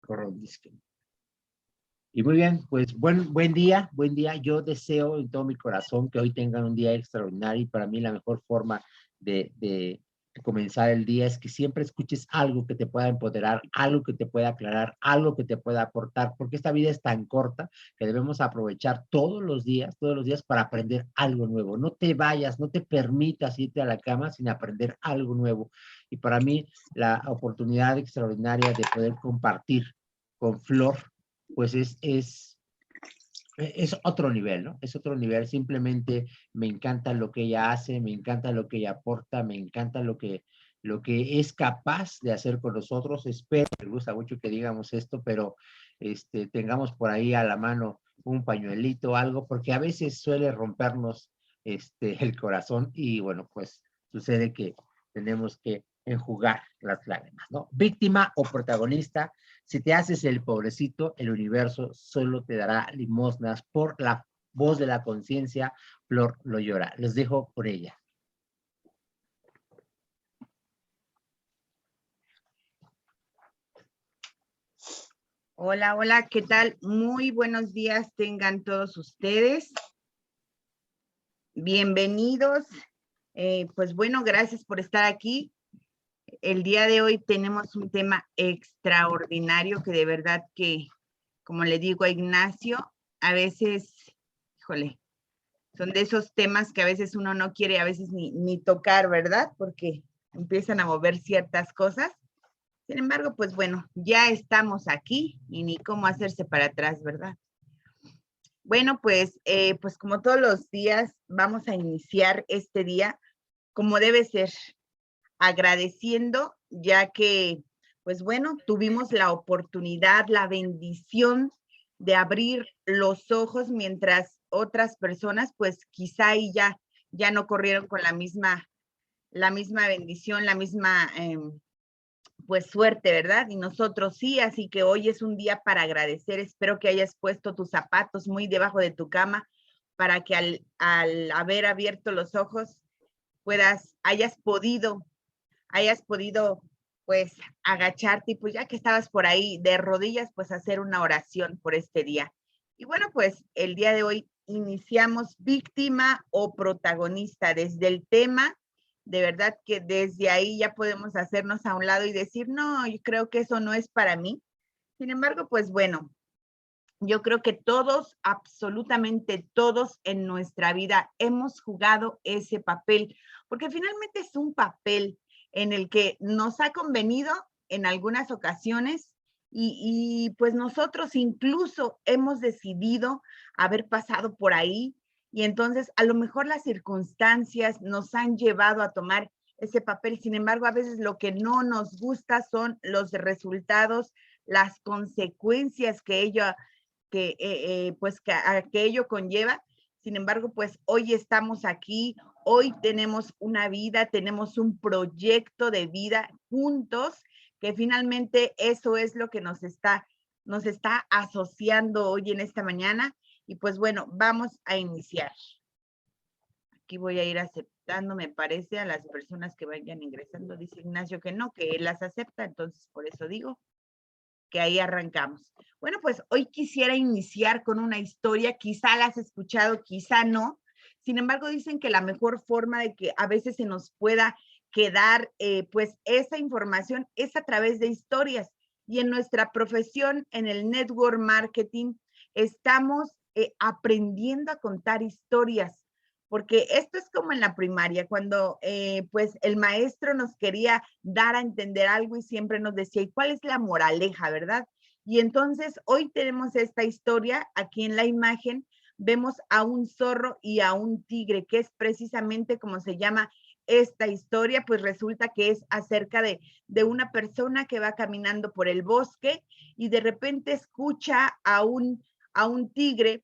Coron, disque. Y muy bien, pues buen día, buen día. Yo deseo en todo mi corazón que hoy tengan un día extraordinario y para mí la mejor forma de comenzar el día es que siempre escuches algo que te pueda empoderar, algo que te pueda aclarar, algo que te pueda aportar, porque esta vida es tan corta que debemos aprovechar todos los días para aprender algo nuevo. No te vayas, no te permitas irte a la cama sin aprender algo nuevo. Y para mí la oportunidad extraordinaria de poder compartir con Flor pues es otro nivel, ¿no? Es otro nivel, simplemente me encanta lo que ella hace, me encanta lo que ella aporta, me encanta lo que es capaz de hacer con nosotros. Espero, me gusta mucho que digamos esto, pero tengamos por ahí a la mano un pañuelito o algo, porque a veces suele rompernos el corazón y bueno, pues sucede que tenemos que enjugar las lágrimas, ¿no? Víctima o protagonista, si te haces el pobrecito, el universo solo te dará limosnas por la voz de la conciencia. Flor lo llora. Les dejo por ella. Hola, hola, ¿qué tal? Muy buenos días tengan todos ustedes. Bienvenidos. Pues bueno, gracias por estar aquí. El día de hoy tenemos un tema extraordinario que de verdad que, como le digo a Ignacio, a veces, híjole, son de esos temas que a veces uno no quiere a veces ni tocar, ¿verdad? Porque empiezan a mover ciertas cosas. Sin embargo, pues bueno, ya estamos aquí y ni cómo hacerse para atrás, ¿verdad? Bueno, pues como todos los días, vamos a iniciar este día como debe ser, agradeciendo, ya que, pues bueno, tuvimos la oportunidad, la bendición de abrir los ojos mientras otras personas, pues quizá ahí ya no corrieron con la misma bendición, la misma pues suerte, ¿verdad? Y nosotros sí, así que hoy es un día para agradecer. Espero que hayas puesto tus zapatos muy debajo de tu cama para que al haber abierto los ojos hayas podido, pues agacharte y pues ya que estabas por ahí de rodillas, pues hacer una oración por este día. Y bueno, pues el día de hoy iniciamos víctima o protagonista desde el tema. De verdad que desde ahí ya podemos hacernos a un lado y decir, no, yo creo que eso no es para mí. Sin embargo, pues bueno, yo creo que todos, absolutamente todos en nuestra vida hemos jugado ese papel, porque finalmente es un papel en el que nos ha convenido en algunas ocasiones y pues nosotros incluso hemos decidido haber pasado por ahí y entonces a lo mejor las circunstancias nos han llevado a tomar ese papel. Sin embargo, a veces lo que no nos gusta son los resultados, las consecuencias que que ello conlleva. Sin embargo, pues hoy estamos aquí, hoy tenemos una vida, tenemos un proyecto de vida juntos, que finalmente eso es lo que nos está asociando hoy en esta mañana. Y pues bueno, vamos a iniciar. Aquí voy a ir aceptando, me parece, a las personas que vayan ingresando. Dice Ignacio que no, que él las acepta, entonces por eso digo que ahí arrancamos. Bueno, pues hoy quisiera iniciar con una historia, quizá la has escuchado, quizá no. Sin embargo, dicen que la mejor forma de que a veces se nos pueda quedar pues esa información es a través de historias. Y en nuestra profesión, en el network marketing, estamos aprendiendo a contar historias, porque esto es como en la primaria, cuando pues el maestro nos quería dar a entender algo y siempre nos decía, ¿y cuál es la moraleja, verdad? Y entonces hoy tenemos esta historia, aquí en la imagen vemos a un zorro y a un tigre, que es precisamente como se llama esta historia, pues resulta que es acerca de una persona que va caminando por el bosque y de repente escucha a un tigre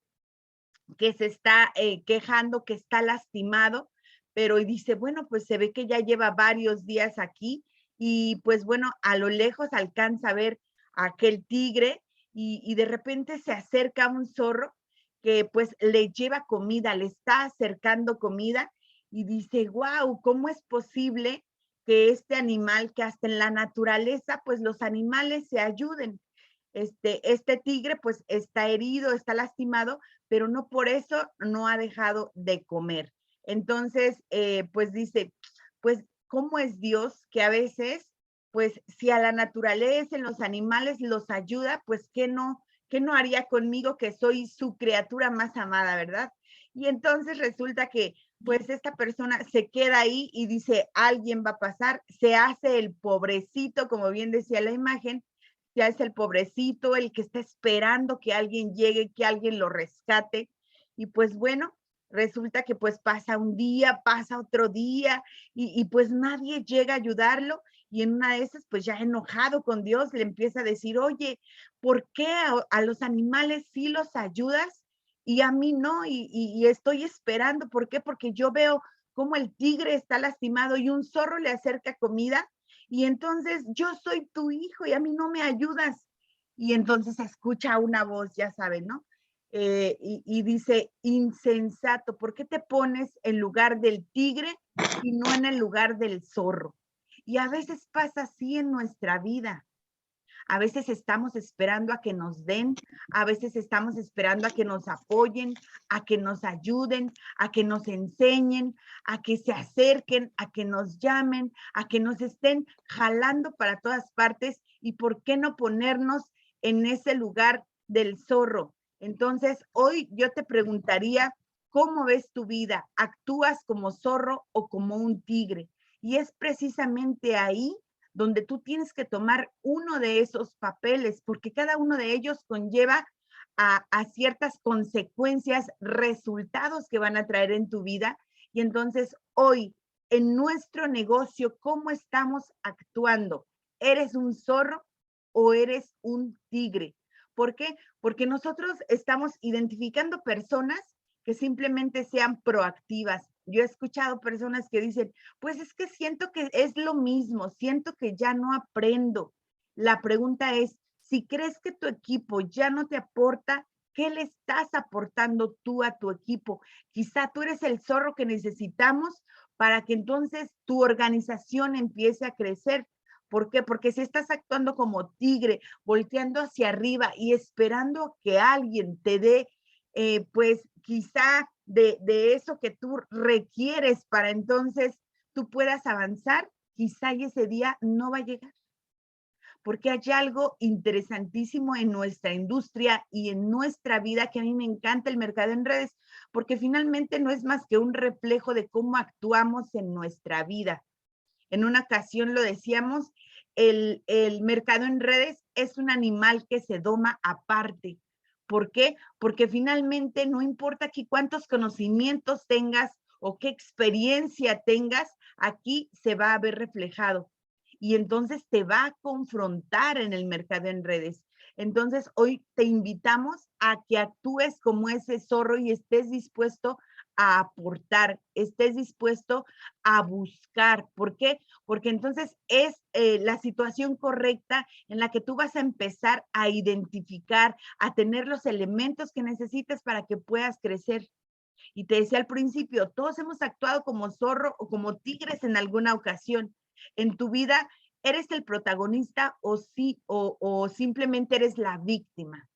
que se está quejando, que está lastimado, pero y dice, bueno, pues se ve que ya lleva varios días aquí y pues bueno, a lo lejos alcanza a ver a aquel tigre y de repente se acerca a un zorro que pues le lleva comida, le está acercando comida y dice, wow, ¿cómo es posible que este animal, que hasta en la naturaleza, pues los animales se ayuden? este tigre pues está herido, está lastimado, pero no por eso no ha dejado de comer. Entonces, pues dice, pues, ¿cómo es Dios que a veces, pues, si a la naturaleza, en los animales los ayuda, pues, qué no haría conmigo que soy su criatura más amada, ¿verdad? Y entonces resulta que, pues, esta persona se queda ahí y dice, alguien va a pasar, se hace el pobrecito, como bien decía la imagen, ya es el pobrecito, el que está esperando que alguien llegue, que alguien lo rescate. Y pues bueno, resulta que pues pasa un día, pasa otro día y pues nadie llega a ayudarlo. Y en una de esas, pues ya enojado con Dios, le empieza a decir, oye, ¿por qué a los animales sí los ayudas y a mí no? Y estoy esperando, ¿por qué? Porque yo veo cómo el tigre está lastimado y un zorro le acerca comida y entonces yo soy tu hijo y a mí no me ayudas. Y entonces escucha una voz, ya saben, ¿no? Y dice, insensato, ¿por qué te pones en lugar del tigre y no en el lugar del zorro? Y a veces pasa así en nuestra vida. A veces estamos esperando a que nos den, a veces estamos esperando a que nos apoyen, a que nos ayuden, a que nos enseñen, a que se acerquen, a que nos llamen, a que nos estén jalando para todas partes. ¿Y por qué no ponernos en ese lugar del zorro? Entonces, hoy yo te preguntaría, ¿cómo ves tu vida? ¿Actúas como zorro o como un tigre? Y es precisamente ahí donde tú tienes que tomar uno de esos papeles, porque cada uno de ellos conlleva a ciertas consecuencias, resultados que van a traer en tu vida. Y entonces hoy, en nuestro negocio, ¿cómo estamos actuando? ¿Eres un zorro o eres un tigre? ¿Por qué? Porque nosotros estamos identificando personas que simplemente sean proactivas. Yo he escuchado personas que dicen, pues es que siento que es lo mismo, siento que ya no aprendo. La pregunta es, si crees que tu equipo ya no te aporta, ¿qué le estás aportando tú a tu equipo? Quizá tú eres el zorro que necesitamos para que entonces tu organización empiece a crecer. ¿Por qué? Porque si estás actuando como tigre, volteando hacia arriba y esperando que alguien te dé, pues quizá de eso que tú requieres para entonces tú puedas avanzar, quizá y ese día no va a llegar. Porque hay algo interesantísimo en nuestra industria y en nuestra vida que a mí me encanta el mercado en redes, porque finalmente no es más que un reflejo de cómo actuamos en nuestra vida. En una ocasión lo decíamos, el mercado en redes es un animal que se doma aparte. ¿Por qué? Porque finalmente no importa aquí cuántos conocimientos tengas o qué experiencia tengas, aquí se va a ver reflejado. Y entonces te va a confrontar en el mercado en redes. Entonces, hoy te invitamos a que actúes como ese zorro y estés dispuesto a aportar, estés dispuesto a buscar. ¿Por qué? Porque entonces es la situación correcta en la que tú vas a empezar a identificar, a tener los elementos que necesites para que puedas crecer. Y te decía al principio, todos hemos actuado como zorro o como tigres en alguna ocasión. En tu vida, ¿eres el protagonista o sí o simplemente eres la víctima?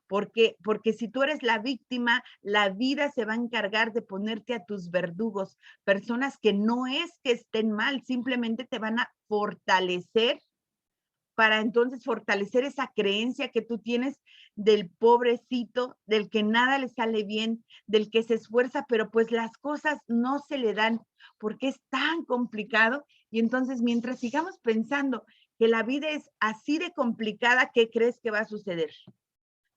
Porque si tú eres la víctima, la vida se va a encargar de ponerte a tus verdugos, personas que no es que estén mal, simplemente te van a fortalecer para entonces fortalecer esa creencia que tú tienes del pobrecito, del que nada le sale bien, del que se esfuerza, pero pues las cosas no se le dan porque es tan complicado. Y entonces mientras sigamos pensando que la vida es así de complicada, ¿qué crees que va a suceder?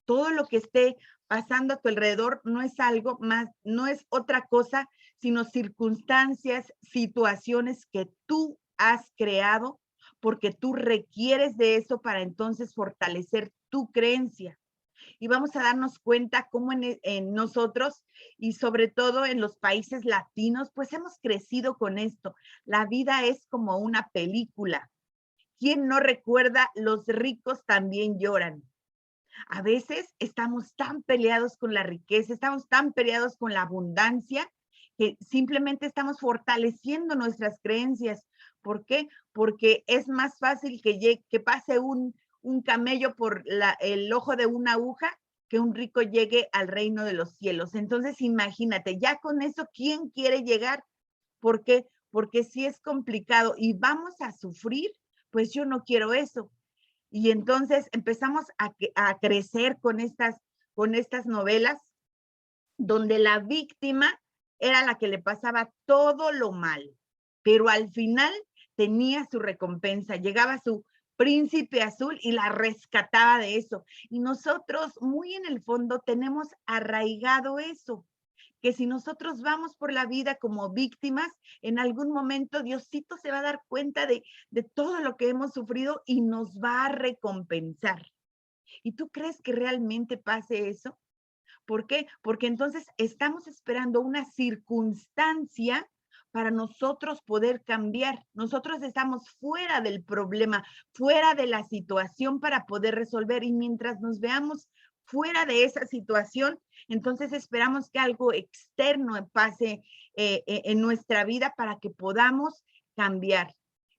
Todo lo que esté pasando a tu alrededor no es algo más, no es otra cosa, sino circunstancias, situaciones que tú has creado porque tú requieres de eso para entonces fortalecer tu creencia. Y vamos a darnos cuenta cómo en nosotros y sobre todo en los países latinos, pues hemos crecido con esto. La vida es como una película. ¿Quién no recuerda? Los ricos también lloran. A veces estamos tan peleados con la riqueza, estamos tan peleados con la abundancia, que simplemente estamos fortaleciendo nuestras creencias. ¿Por qué? Porque es más fácil que pase un camello por el ojo de una aguja, que un rico llegue al reino de los cielos. Entonces, imagínate, ya con eso, ¿quién quiere llegar? ¿Por qué? Porque si es complicado y vamos a sufrir, pues yo no quiero eso. Y entonces empezamos a crecer con estas novelas donde la víctima era la que le pasaba todo lo mal, pero al final tenía su recompensa, llegaba su príncipe azul y la rescataba de eso. Y nosotros muy en el fondo tenemos arraigado eso, que si nosotros vamos por la vida como víctimas, en algún momento Diosito se va a dar cuenta de todo lo que hemos sufrido y nos va a recompensar. ¿Y tú crees que realmente pase eso? ¿Por qué? Porque entonces estamos esperando una circunstancia para nosotros poder cambiar. Nosotros estamos fuera del problema, fuera de la situación para poder resolver. Y mientras nos veamos fuera de esa situación, entonces esperamos que algo externo pase en nuestra vida para que podamos cambiar.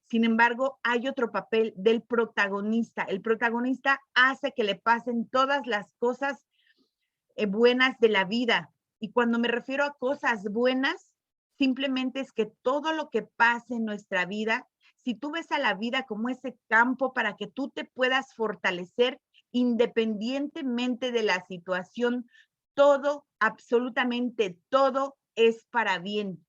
Sin embargo, hay otro papel del protagonista. El protagonista hace que le pasen todas las cosas buenas de la vida. Y cuando me refiero a cosas buenas, simplemente es que todo lo que pase en nuestra vida, si tú ves a la vida como ese campo para que tú te puedas fortalecer independientemente de la situación, todo, absolutamente todo es para bien.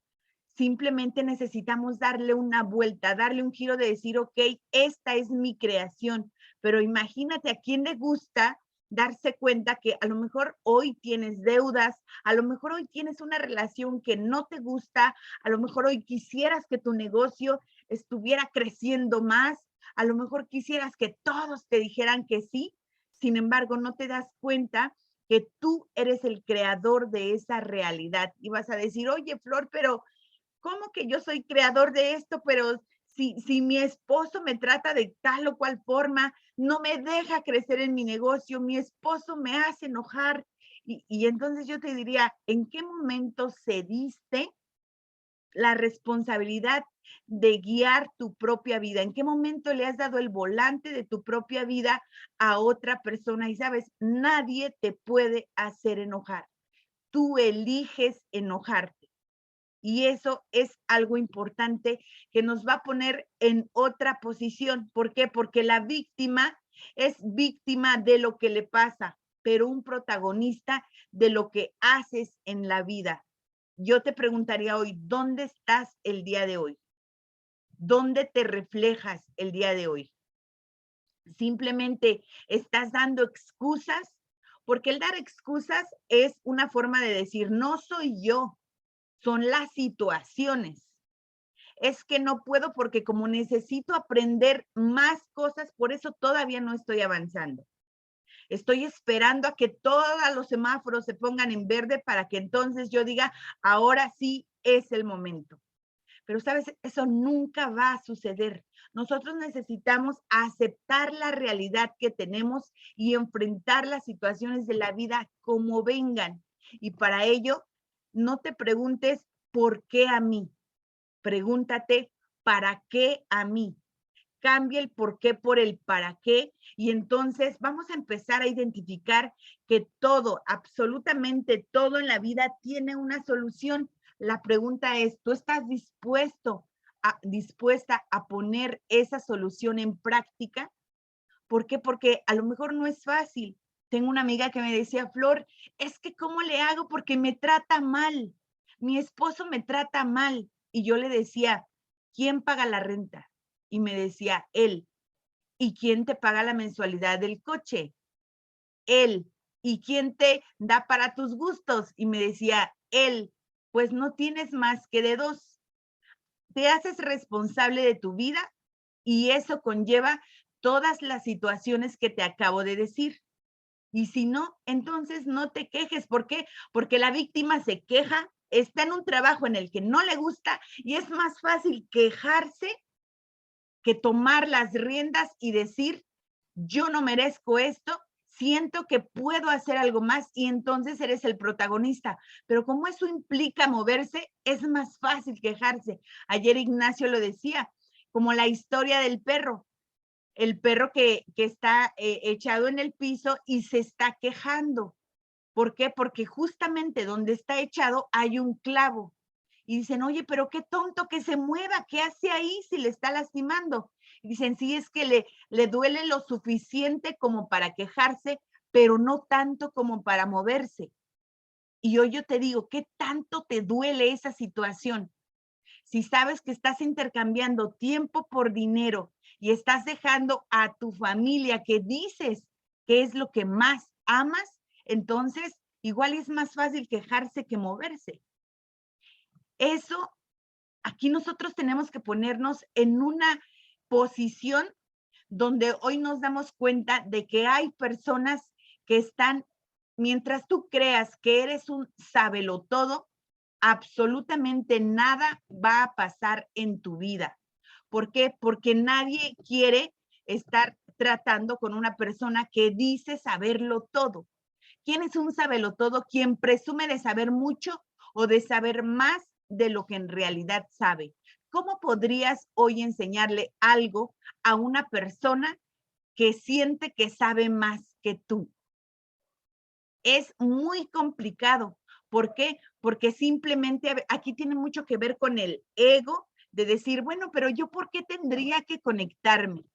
Simplemente necesitamos darle una vuelta, darle un giro de decir, ok, esta es mi creación, pero imagínate a quién le gusta darse cuenta que a lo mejor hoy tienes deudas, a lo mejor hoy tienes una relación que no te gusta, a lo mejor hoy quisieras que tu negocio estuviera creciendo más, a lo mejor quisieras que todos te dijeran que sí, sin embargo no te das cuenta que tú eres el creador de esa realidad y vas a decir, oye Flor, pero ¿cómo que yo soy creador de esto? Pero si mi esposo me trata de tal o cual forma, no me deja crecer en mi negocio, mi esposo me hace enojar. Y entonces yo te diría, ¿en qué momento cediste la responsabilidad de guiar tu propia vida? ¿En qué momento le has dado el volante de tu propia vida a otra persona? Y sabes, nadie te puede hacer enojar. Tú eliges enojarte. Y eso es algo importante que nos va a poner en otra posición. ¿Por qué? Porque la víctima es víctima de lo que le pasa, pero un protagonista de lo que haces en la vida. Yo te preguntaría hoy, ¿dónde estás el día de hoy? ¿Dónde te reflejas el día de hoy? Simplemente estás dando excusas, porque el dar excusas es una forma de decir, no soy yo, son las situaciones. Es que no puedo porque como necesito aprender más cosas, por eso todavía no estoy avanzando. Estoy esperando a que todos los semáforos se pongan en verde para que entonces yo diga, ahora sí es el momento. Pero sabes, eso nunca va a suceder. Nosotros necesitamos aceptar la realidad que tenemos y enfrentar las situaciones de la vida como vengan. Y para ello, no te preguntes por qué a mí. Pregúntate, ¿para qué a mí? Cambia el por qué por el para qué y entonces vamos a empezar a identificar que todo, absolutamente todo en la vida tiene una solución. La pregunta es, ¿tú estás dispuesta a poner esa solución en práctica? ¿Por qué? Porque a lo mejor no es fácil. Tengo una amiga que me decía, Flor, es que ¿cómo le hago? Porque me trata mal. Mi esposo me trata mal. Y yo le decía, ¿quién paga la renta? Y me decía, él. ¿Y quién te paga la mensualidad del coche? Él. ¿Y quién te da para tus gustos? Y me decía, él. Pues no tienes más que de dos. Te haces responsable de tu vida y eso conlleva todas las situaciones que te acabo de decir. Y si no, entonces no te quejes. ¿Por qué? Porque la víctima se queja, está en un trabajo en el que no le gusta y es más fácil quejarse que tomar las riendas y decir, yo no merezco esto, siento que puedo hacer algo más y entonces eres el protagonista. Pero como eso implica moverse, es más fácil quejarse. Ayer Ignacio lo decía, como la historia del perro. el perro que está echado en el piso y se está quejando. ¿Por qué? Porque justamente donde está echado hay un clavo. Y dicen, oye, pero qué tonto que se mueva, ¿qué hace ahí si le está lastimando? Y dicen, sí, es que le duele lo suficiente como para quejarse, pero no tanto como para moverse. Y hoy yo te digo, ¿qué tanto te duele esa situación? Si sabes que estás intercambiando tiempo por dinero y estás dejando a tu familia que dices que es lo que más amas, entonces igual es más fácil quejarse que moverse. Eso, aquí nosotros tenemos que ponernos en una posición donde hoy nos damos cuenta de que hay personas que están, mientras tú creas que eres un sabelotodo, absolutamente nada va a pasar en tu vida. ¿Por qué? Porque nadie quiere estar tratando con una persona que dice saberlo todo. ¿Quién es un sabelotodo? Quien presume de saber mucho o de saber más de lo que en realidad sabe. ¿Cómo podrías hoy enseñarle algo a una persona que siente que sabe más que tú? Es muy complicado. ¿Por qué? Porque simplemente aquí tiene mucho que ver con el ego de decir, bueno, pero yo ¿por qué tendría que conectarme?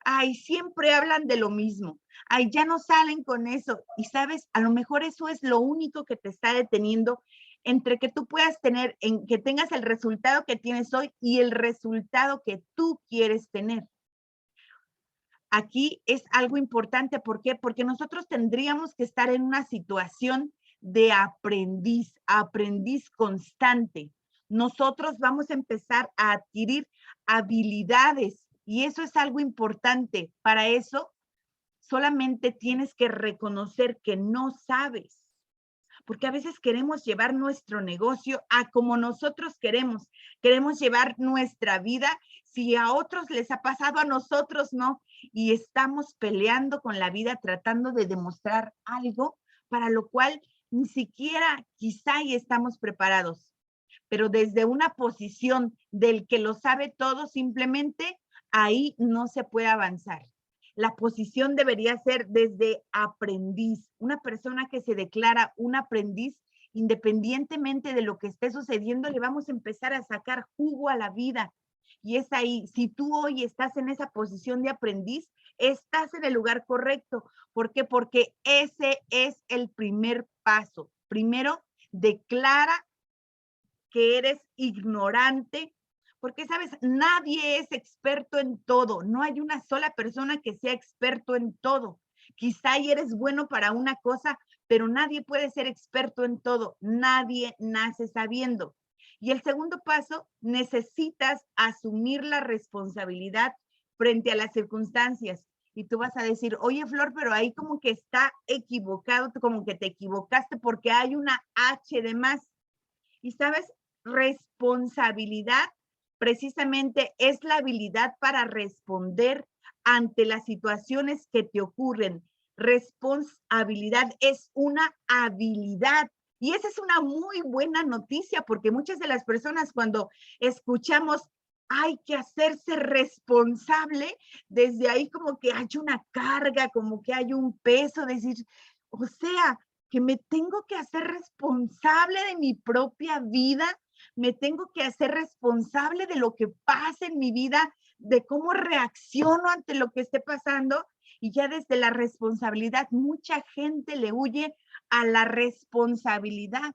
Ay, siempre hablan de lo mismo. Ay, ya no salen con eso. Y sabes, a lo mejor eso es lo único que te está deteniendo entre que tú puedas tener, en que tengas el resultado que tienes hoy y el resultado que tú quieres tener. Aquí es algo importante. ¿Por qué? Porque nosotros tendríamos que estar en una situación de aprendiz constante. Nosotros vamos a empezar a adquirir habilidades y eso es algo importante. Para eso, solamente tienes que reconocer que no sabes. Porque a veces queremos llevar nuestro negocio a como nosotros queremos. Queremos llevar nuestra vida. Si a otros les ha pasado, a nosotros no. Y estamos peleando con la vida tratando de demostrar algo para lo cual ni siquiera quizá y estamos preparados. Pero desde una posición del que lo sabe todo, simplemente ahí no se puede avanzar. La posición debería ser desde aprendiz, una persona que se declara un aprendiz, independientemente de lo que esté sucediendo, le vamos a empezar a sacar jugo a la vida. Y es ahí, si tú hoy estás en esa posición de aprendiz, estás en el lugar correcto. ¿Por qué? Porque ese es el primer paso. Primero, declara que eres ignorante, porque sabes, nadie es experto en todo, no hay una sola persona que sea experto en todo. Quizá y eres bueno para una cosa, pero nadie puede ser experto en todo, nadie nace sabiendo. Y el segundo paso, necesitas asumir la responsabilidad frente a las circunstancias. Y tú vas a decir, oye, Flor, pero ahí como que está equivocado, como que te equivocaste porque hay una H de más. Y sabes, responsabilidad precisamente es la habilidad para responder ante las situaciones que te ocurren. Responsabilidad es una habilidad. Y esa es una muy buena noticia porque muchas de las personas cuando escuchamos hay que hacerse responsable, desde ahí como que hay una carga, como que hay un peso, decir, o sea, que me tengo que hacer responsable de mi propia vida, me tengo que hacer responsable de lo que pasa en mi vida, de cómo reacciono ante lo que esté pasando. Y ya desde la responsabilidad, mucha gente le huye a la responsabilidad.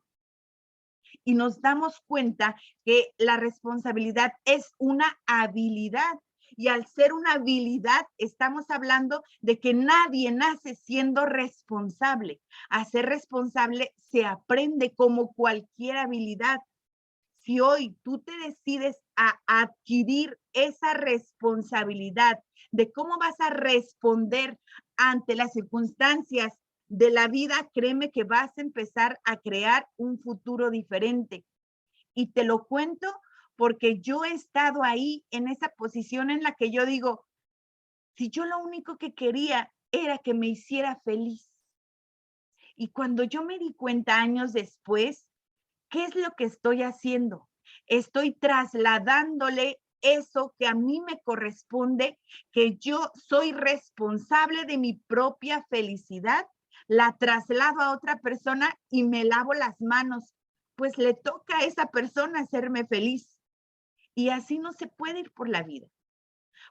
Y nos damos cuenta que la responsabilidad es una habilidad. Y al ser una habilidad, estamos hablando de que nadie nace siendo responsable. A ser responsable se aprende como cualquier habilidad. Si hoy tú te decides a adquirir esa responsabilidad de cómo vas a responder ante las circunstancias de la vida, créeme que vas a empezar a crear un futuro diferente. Y te lo cuento porque yo he estado ahí en esa posición en la que yo digo, si yo lo único que quería era que me hiciera feliz. Y cuando yo me di cuenta años después, ¿qué es lo que estoy haciendo? Estoy trasladándole eso que a mí me corresponde, que yo soy responsable de mi propia felicidad, la traslado a otra persona y me lavo las manos, pues le toca a esa persona hacerme feliz. Y así no se puede ir por la vida,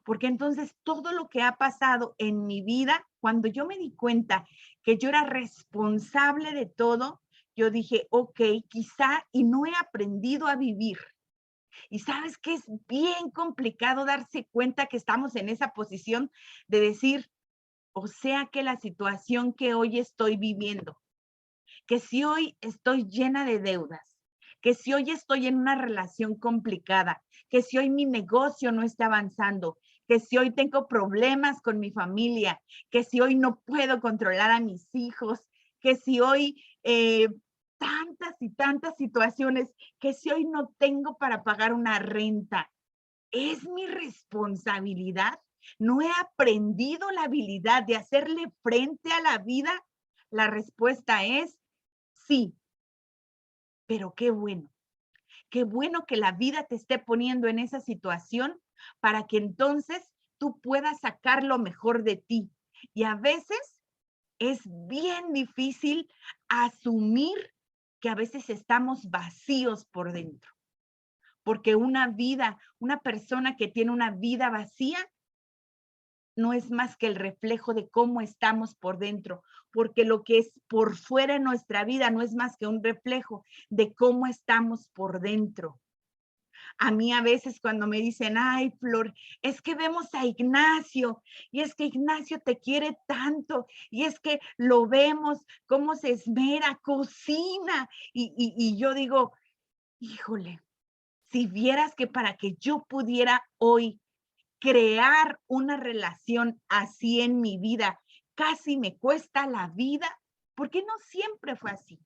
porque entonces todo lo que ha pasado en mi vida, cuando yo me di cuenta que yo era responsable de todo, yo dije, ok, quizá y no he aprendido a vivir. Y sabes que es bien complicado darse cuenta que estamos en esa posición de decir, o sea que la situación que hoy estoy viviendo, que si hoy estoy llena de deudas, que si hoy estoy en una relación complicada, que si hoy mi negocio no está avanzando, que si hoy tengo problemas con mi familia, que si hoy no puedo controlar a mis hijos, que si hoy tantas y tantas situaciones, que si hoy no tengo para pagar una renta, ¿es mi responsabilidad? ¿No he aprendido la habilidad de hacerle frente a la vida? La respuesta es sí, pero qué bueno que la vida te esté poniendo en esa situación para que entonces tú puedas sacar lo mejor de ti. Y a veces es bien difícil asumir que a veces estamos vacíos por dentro, porque una persona que tiene una vida vacía no es más que el reflejo de cómo estamos por dentro, porque lo que es por fuera en nuestra vida no es más que un reflejo de cómo estamos por dentro. A mí a veces cuando me dicen, ay, Flor, es que vemos a Ignacio y es que Ignacio te quiere tanto y es que lo vemos cómo se esmera, cocina y yo digo, híjole, si vieras que para que yo pudiera hoy crear una relación así en mi vida casi me cuesta la vida, porque no siempre fue así.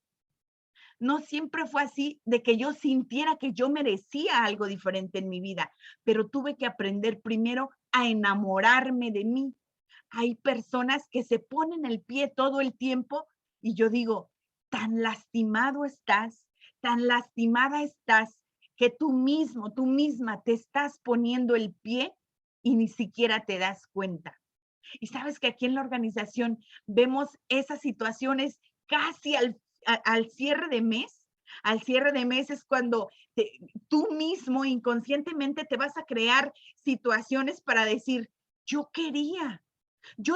No siempre fue así de que yo sintiera que yo merecía algo diferente en mi vida, pero tuve que aprender primero a enamorarme de mí. Hay personas que se ponen el pie todo el tiempo y yo digo, tan lastimado estás, tan lastimada estás, que tú mismo, tú misma te estás poniendo el pie y ni siquiera te das cuenta. Y sabes que aquí en la organización vemos esas situaciones casi al cierre de mes. Al cierre de mes es cuando tú mismo inconscientemente te vas a crear situaciones para decir, yo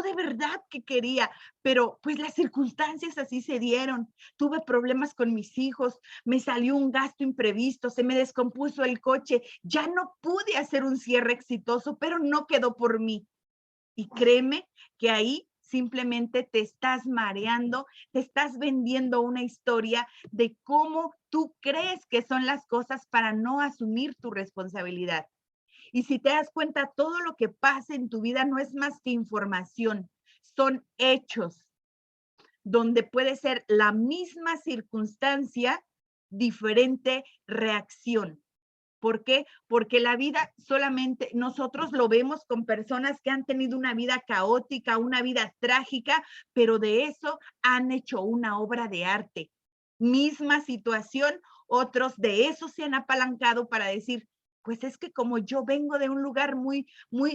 de verdad que quería, pero pues las circunstancias así se dieron. Tuve problemas con mis hijos, me salió un gasto imprevisto, se me descompuso el coche, ya no pude hacer un cierre exitoso, pero no quedó por mí. Y créeme que ahí simplemente te estás mareando, te estás vendiendo una historia de cómo tú crees que son las cosas para no asumir tu responsabilidad. Y si te das cuenta, todo lo que pasa en tu vida no es más que información, son hechos, donde puede ser la misma circunstancia, diferente reacción. ¿Por qué? Porque la vida solamente nosotros lo vemos con personas que han tenido una vida caótica, una vida trágica, pero de eso han hecho una obra de arte. Misma situación, otros de eso se han apalancado para decir, pues es que como yo vengo de un lugar muy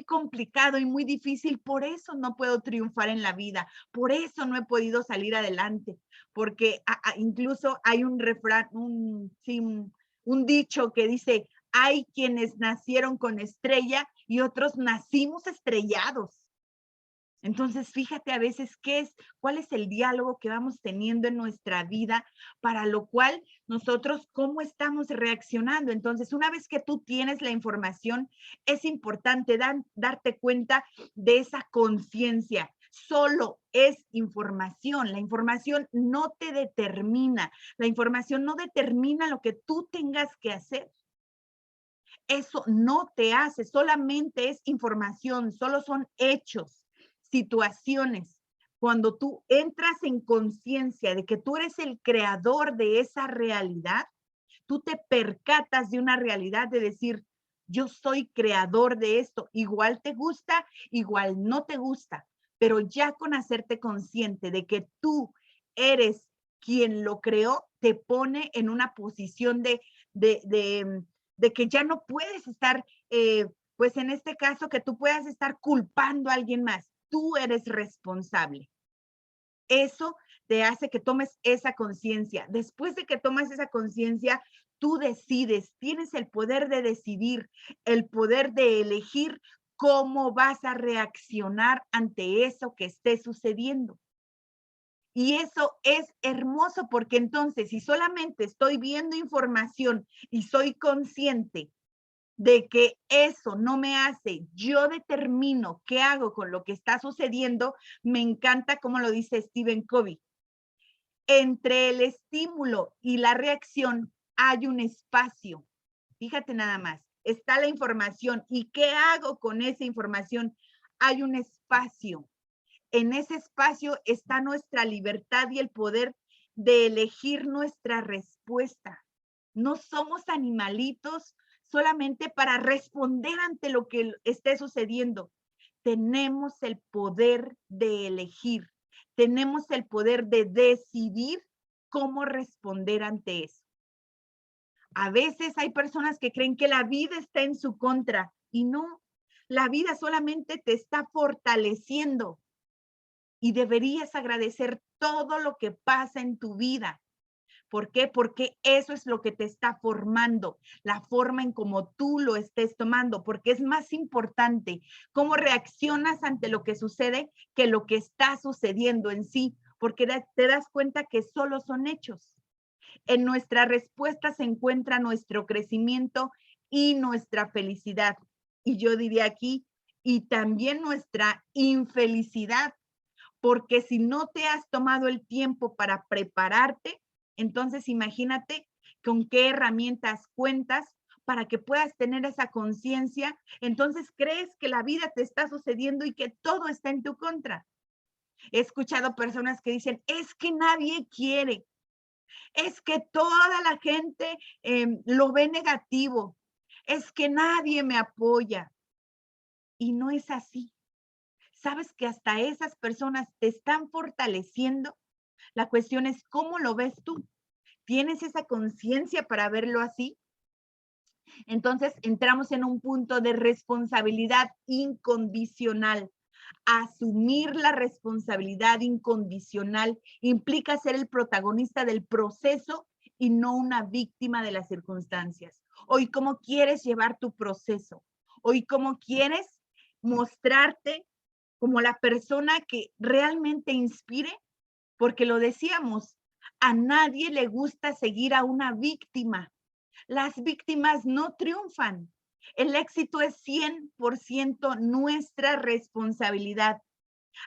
complicado y muy difícil, por eso no puedo triunfar en la vida, por eso no he podido salir adelante, porque incluso hay un refrán, un dicho que dice, hay quienes nacieron con estrella y otros nacimos estrellados. Entonces, fíjate a veces cuál es el diálogo que vamos teniendo en nuestra vida, para lo cual nosotros, ¿cómo estamos reaccionando? Entonces, una vez que tú tienes la información, es importante darte cuenta de esa conciencia. Solo es información. La información no te determina. La información no determina lo que tú tengas que hacer. Eso no te hace, solamente es información, solo son hechos, situaciones. Cuando tú entras en conciencia de que tú eres el creador de esa realidad, tú te percatas de una realidad de decir, yo soy creador de esto, igual te gusta, igual no te gusta, pero ya con hacerte consciente de que tú eres quien lo creó, te pone en una posición de que ya no puedes estar pues en este caso, que tú puedas estar culpando a alguien más. Tú eres responsable. Eso te hace que tomes esa conciencia. Después de que tomas esa conciencia, tú decides, tienes el poder de decidir, el poder de elegir cómo vas a reaccionar ante eso que esté sucediendo. Y eso es hermoso porque entonces, si solamente estoy viendo información y soy consciente de que eso no me hace, yo determino qué hago con lo que está sucediendo, me encanta como lo dice Stephen Covey. Entre el estímulo y la reacción hay un espacio. Fíjate nada más, está la información. ¿Y qué hago con esa información? Hay un espacio. En ese espacio está nuestra libertad y el poder de elegir nuestra respuesta. No somos animalitos solamente para responder ante lo que esté sucediendo. Tenemos el poder de elegir. Tenemos el poder de decidir cómo responder ante eso. A veces hay personas que creen que la vida está en su contra y no, la vida solamente te está fortaleciendo y deberías agradecer todo lo que pasa en tu vida. ¿Por qué? Porque eso es lo que te está formando, la forma en cómo tú lo estés tomando, porque es más importante cómo reaccionas ante lo que sucede que lo que está sucediendo en sí, porque te das cuenta que solo son hechos. En nuestra respuesta se encuentra nuestro crecimiento y nuestra felicidad. Y yo diría aquí, y también nuestra infelicidad, porque si no te has tomado el tiempo para prepararte, entonces imagínate con qué herramientas cuentas para que puedas tener esa conciencia. Entonces crees que la vida te está sucediendo y que todo está en tu contra. He escuchado personas que dicen, es que nadie quiere, es que toda la gente lo ve negativo, es que nadie me apoya. Y no es así. ¿Sabes que hasta esas personas te están fortaleciendo? La cuestión es cómo lo ves tú. ¿Tienes esa conciencia para verlo así? Entonces entramos en un punto de responsabilidad incondicional. Asumir la responsabilidad incondicional implica ser el protagonista del proceso y no una víctima de las circunstancias. Hoy, ¿cómo quieres llevar tu proceso? Hoy, ¿cómo quieres mostrarte como la persona que realmente inspire? Porque lo decíamos, a nadie le gusta seguir a una víctima. Las víctimas no triunfan. El éxito es 100% nuestra responsabilidad.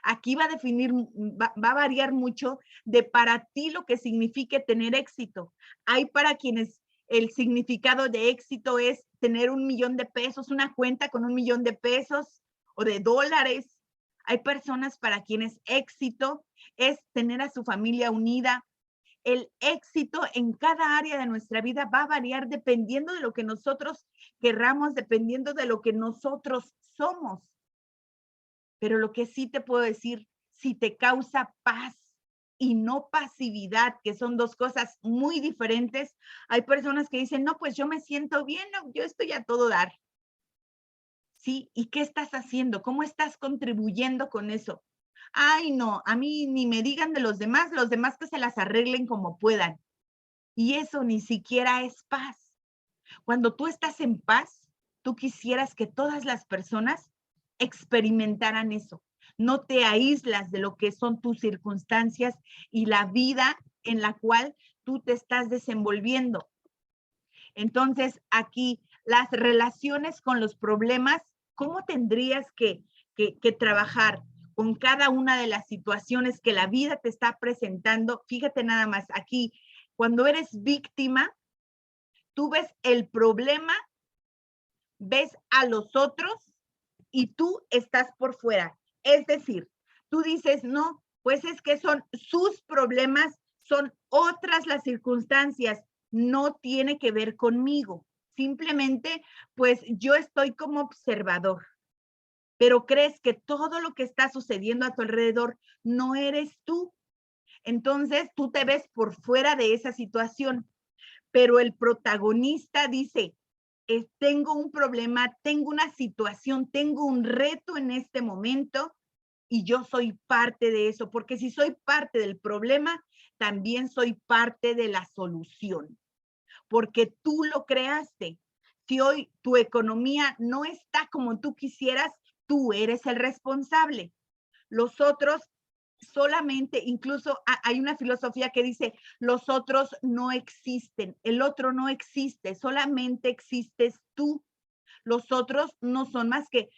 Aquí va a variar mucho de para ti lo que signifique tener éxito. Hay para quienes el significado de éxito es tener $1,000,000, una cuenta con $1,000,000 o de dólares. Hay personas para quienes éxito es tener a su familia unida. El éxito en cada área de nuestra vida va a variar dependiendo de lo que nosotros querramos, dependiendo de lo que nosotros somos. Pero lo que sí te puedo decir, si te causa paz y no pasividad, que son dos cosas muy diferentes, hay personas que dicen, no, pues yo me siento bien, no, yo estoy a todo dar. ¿Sí? ¿Y qué estás haciendo? ¿Cómo estás contribuyendo con eso? Ay, no, a mí ni me digan de los demás que se las arreglen como puedan. Y eso ni siquiera es paz. Cuando tú estás en paz, tú quisieras que todas las personas experimentaran eso. No te aíslas de lo que son tus circunstancias y la vida en la cual tú te estás desenvolviendo. Entonces, aquí, las relaciones con los problemas, ¿cómo tendrías que trabajar con cada una de las situaciones que la vida te está presentando? Fíjate nada más, aquí, cuando eres víctima, tú ves el problema, ves a los otros y tú estás por fuera. Es decir, tú dices, no, pues es que son sus problemas, son otras las circunstancias, no tiene que ver conmigo. Simplemente, pues yo estoy como observador, pero crees que todo lo que está sucediendo a tu alrededor no eres tú. Entonces, tú te ves por fuera de esa situación, pero el protagonista dice, tengo un problema, tengo una situación, tengo un reto en este momento y yo soy parte de eso, porque si soy parte del problema, también soy parte de la solución, porque tú lo creaste. Si hoy tu economía no está como tú quisieras, tú eres el responsable. Los otros solamente, incluso hay una filosofía que dice, los otros no existen, el otro no existe, solamente existes tú. Los otros no son más que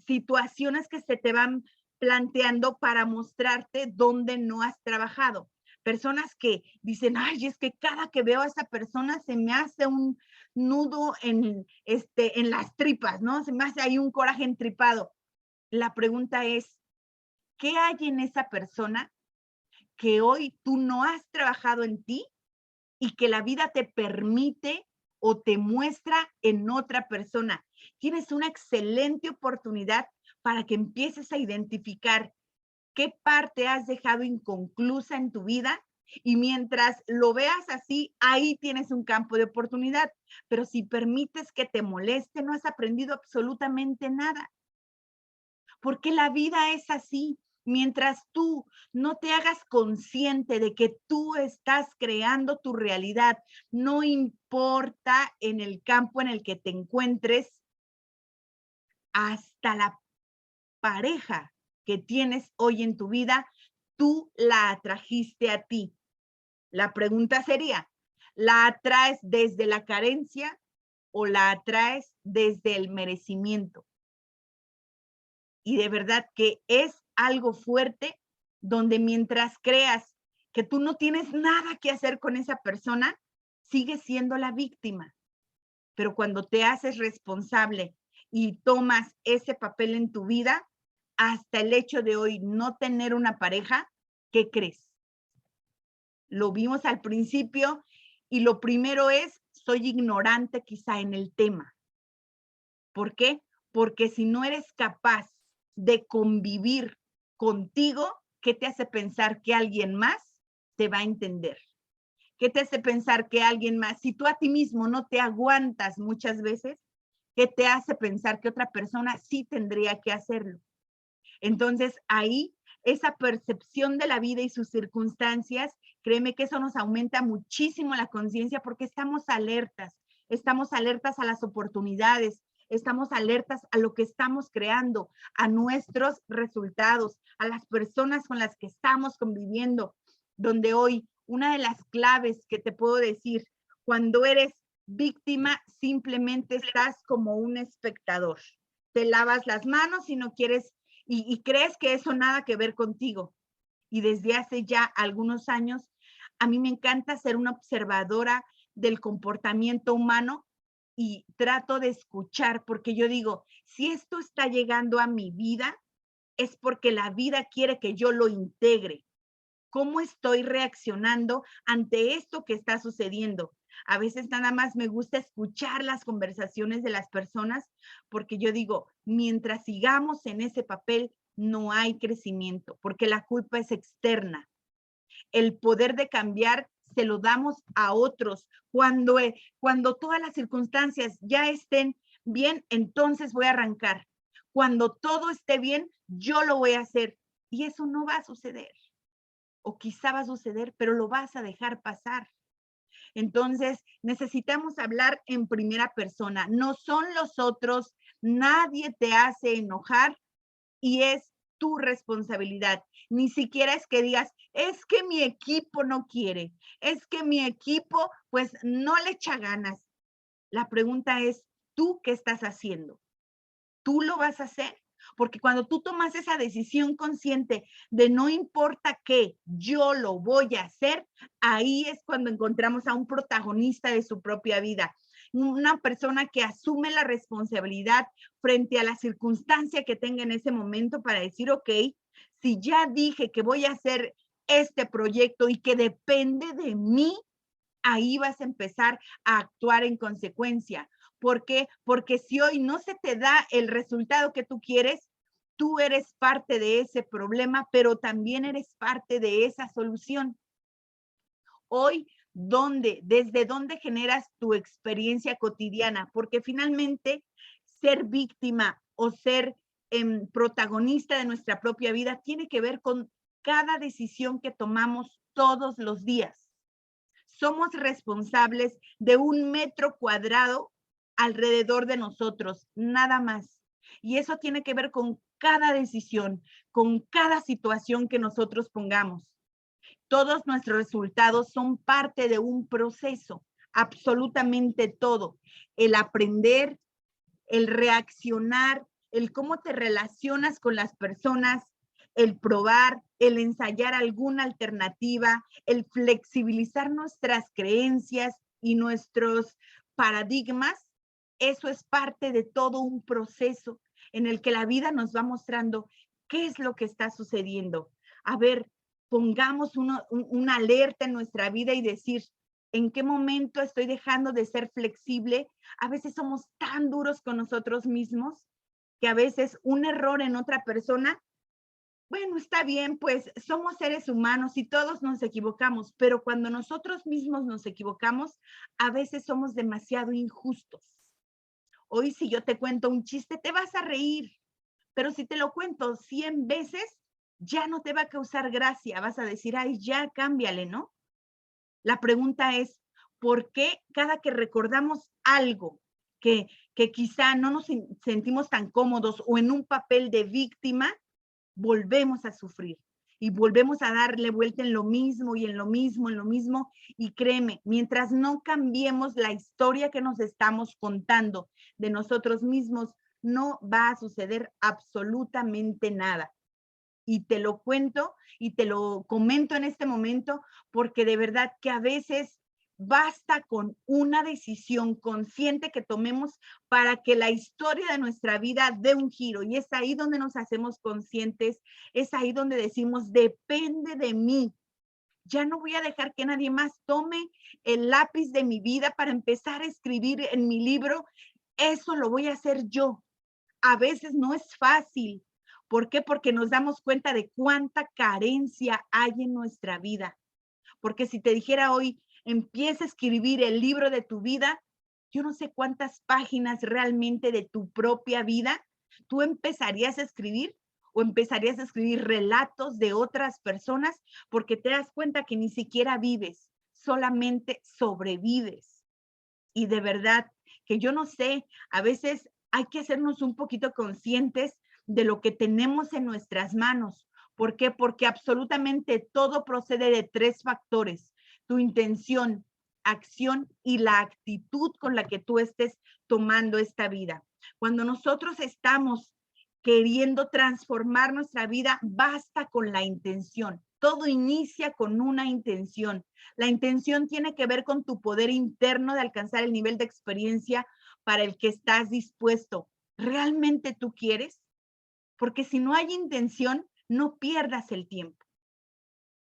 situaciones que se te van planteando para mostrarte dónde no has trabajado. Personas que dicen, ay, es que cada que veo a esa persona se me hace un nudo en las tripas, ¿no? Se me hace ahí un coraje entripado. La pregunta es, ¿qué hay en esa persona que hoy tú no has trabajado en ti y que la vida te permite o te muestra en otra persona? Tienes una excelente oportunidad para que empieces a identificar qué parte has dejado inconclusa en tu vida y mientras lo veas así, ahí tienes un campo de oportunidad. Pero si permites que te moleste, no has aprendido absolutamente nada. Porque la vida es así. Mientras tú no te hagas consciente de que tú estás creando tu realidad, no importa en el campo en el que te encuentres, hasta la pareja que tienes hoy en tu vida, tú la atrajiste a ti. La pregunta sería, ¿la atraes desde la carencia o la atraes desde el merecimiento? Y de verdad que es algo fuerte donde mientras creas que tú no tienes nada que hacer con esa persona, sigues siendo la víctima. Pero cuando te haces responsable y tomas ese papel en tu vida, hasta el hecho de hoy no tener una pareja, ¿qué crees? Lo vimos al principio y lo primero es, soy ignorante quizá en el tema. ¿Por qué? Porque si no eres capaz de convivir contigo, ¿qué te hace pensar que alguien más te va a entender? ¿Qué te hace pensar que alguien más, si tú a ti mismo no te aguantas muchas veces, qué te hace pensar que otra persona sí tendría que hacerlo? Entonces ahí, esa percepción de la vida y sus circunstancias, créeme que eso nos aumenta muchísimo la conciencia porque estamos alertas a las oportunidades, estamos alertas a lo que estamos creando, a nuestros resultados, a las personas con las que estamos conviviendo, donde hoy una de las claves que te puedo decir, cuando eres víctima, simplemente estás como un espectador. Te lavas las manos y no quieres y crees que eso nada que ver contigo. Y desde hace ya algunos años, a mí me encanta ser una observadora del comportamiento humano y trato de escuchar, porque yo digo, si esto está llegando a mi vida, es porque la vida quiere que yo lo integre. ¿Cómo estoy reaccionando ante esto que está sucediendo? A veces nada más me gusta escuchar las conversaciones de las personas porque yo digo, mientras sigamos en ese papel, no hay crecimiento, porque la culpa es externa. El poder de cambiar se lo damos a otros. Cuando todas las circunstancias ya estén bien, entonces voy a arrancar. Cuando todo esté bien, yo lo voy a hacer. Y eso no va a suceder. O quizá va a suceder, pero lo vas a dejar pasar. Entonces, necesitamos hablar en primera persona. No son los otros, nadie te hace enojar y es tu responsabilidad. Ni siquiera es que digas, es que mi equipo no quiere, es que mi equipo pues no le echa ganas. La pregunta es, ¿tú qué estás haciendo? ¿Tú lo vas a hacer? Porque cuando tú tomas esa decisión consciente de no importa qué, yo lo voy a hacer, ahí es cuando encontramos a un protagonista de su propia vida. Una persona que asume la responsabilidad frente a la circunstancia que tenga en ese momento para decir, ok, si ya dije que voy a hacer este proyecto y que depende de mí, ahí vas a empezar a actuar en consecuencia. ¿Por qué? Porque si hoy no se te da el resultado que tú quieres, tú eres parte de ese problema, pero también eres parte de esa solución. Hoy ¿Desde dónde generas tu experiencia cotidiana? Porque finalmente ser víctima o ser protagonista de nuestra propia vida tiene que ver con cada decisión que tomamos todos los días. Somos responsables de 1 metro cuadrado alrededor de nosotros, nada más. Y eso tiene que ver con cada decisión, con cada situación que nosotros pongamos. Todos nuestros resultados son parte de un proceso, absolutamente todo. El aprender, el reaccionar, el cómo te relacionas con las personas, el probar, el ensayar alguna alternativa, el flexibilizar nuestras creencias y nuestros paradigmas, eso es parte de todo un proceso en el que la vida nos va mostrando qué es lo que está sucediendo. A ver, pongamos una alerta en nuestra vida y decir, ¿en qué momento estoy dejando de ser flexible? A veces somos tan duros con nosotros mismos que a veces un error en otra persona, bueno, está bien, pues somos seres humanos y todos nos equivocamos, pero cuando nosotros mismos nos equivocamos, a veces somos demasiado injustos. Hoy si yo te cuento un chiste, te vas a reír, pero si te lo cuento 100 veces, ya no te va a causar gracia, vas a decir, ay, ya cámbiale, ¿no? La pregunta es, ¿por qué cada que recordamos algo que quizá no nos sentimos tan cómodos o en un papel de víctima, volvemos a sufrir y volvemos a darle vuelta en lo mismo y en lo mismo, en lo mismo? Y créeme, mientras no cambiemos la historia que nos estamos contando de nosotros mismos, no va a suceder absolutamente nada. Y te lo cuento y te lo comento en este momento porque de verdad que a veces basta con una decisión consciente que tomemos para que la historia de nuestra vida dé un giro. Y es ahí donde nos hacemos conscientes, es ahí donde decimos, depende de mí. Ya no voy a dejar que nadie más tome el lápiz de mi vida para empezar a escribir en mi libro. Eso lo voy a hacer yo. A veces no es fácil. ¿Por qué? Porque nos damos cuenta de cuánta carencia hay en nuestra vida. Porque si te dijera hoy, empieza a escribir el libro de tu vida, yo no sé cuántas páginas realmente de tu propia vida tú empezarías a escribir o empezarías a escribir relatos de otras personas porque te das cuenta que ni siquiera vives, solamente sobrevives. Y de verdad que yo no sé, a veces hay que hacernos un poquito conscientes de lo que tenemos en nuestras manos. ¿Por qué? Porque absolutamente todo procede de 3 factores: tu intención, acción y la actitud con la que tú estés tomando esta vida. Cuando nosotros estamos queriendo transformar nuestra vida, basta con la intención. Todo inicia con una intención. La intención tiene que ver con tu poder interno de alcanzar el nivel de experiencia para el que estás dispuesto. ¿Realmente tú quieres? Porque si no hay intención, no pierdas el tiempo.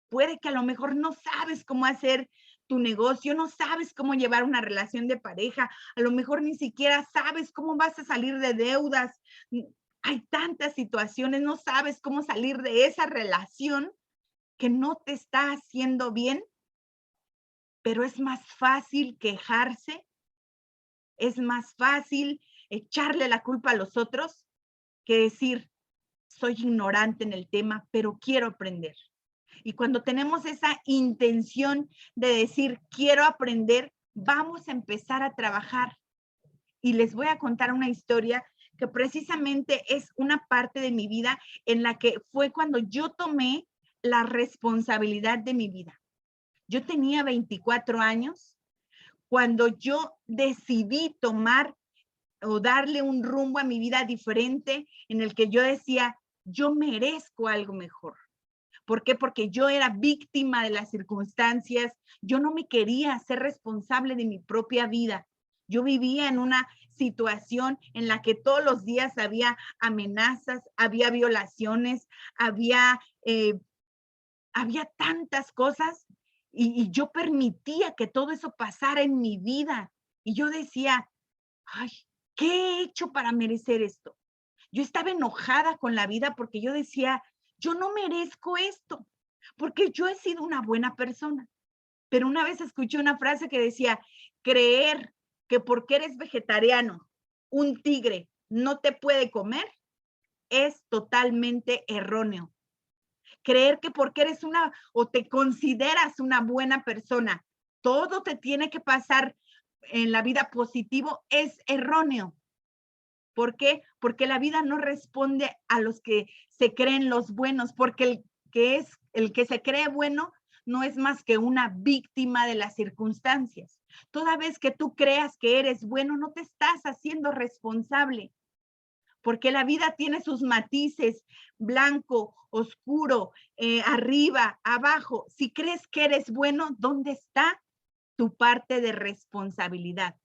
Puede que a lo mejor no sabes cómo hacer tu negocio, no sabes cómo llevar una relación de pareja, a lo mejor ni siquiera sabes cómo vas a salir de deudas. Hay tantas situaciones, no sabes cómo salir de esa relación que no te está haciendo bien, pero es más fácil quejarse, es más fácil echarle la culpa a los otros que decir, soy ignorante en el tema, pero quiero aprender. Y cuando tenemos esa intención de decir, quiero aprender, vamos a empezar a trabajar. Y les voy a contar una historia que precisamente es una parte de mi vida en la que fue cuando yo tomé la responsabilidad de mi vida. Yo tenía 24 años cuando yo decidí tomar o darle un rumbo a mi vida diferente en el que yo decía, yo merezco algo mejor. ¿Por qué? Porque yo era víctima de las circunstancias, yo no me quería ser responsable de mi propia vida. Yo vivía en una situación en la que todos los días había amenazas, había violaciones, había tantas cosas y yo permitía que todo eso pasara en mi vida. Y yo decía, ay, ¿qué he hecho para merecer esto? Yo estaba enojada con la vida porque yo decía, yo no merezco esto, porque yo he sido una buena persona. Pero una vez escuché una frase que decía, creer que porque eres vegetariano, un tigre no te puede comer es totalmente erróneo. Creer que porque eres una o te consideras una buena persona, todo te tiene que pasar en la vida positivo es erróneo. ¿Por qué? Porque la vida no responde a los que se creen los buenos, porque el que se cree bueno no es más que una víctima de las circunstancias. Toda vez que tú creas que eres bueno, no te estás haciendo responsable, porque la vida tiene sus matices, blanco, oscuro, arriba, abajo. Si crees que eres bueno, ¿dónde está tu parte de responsabilidad?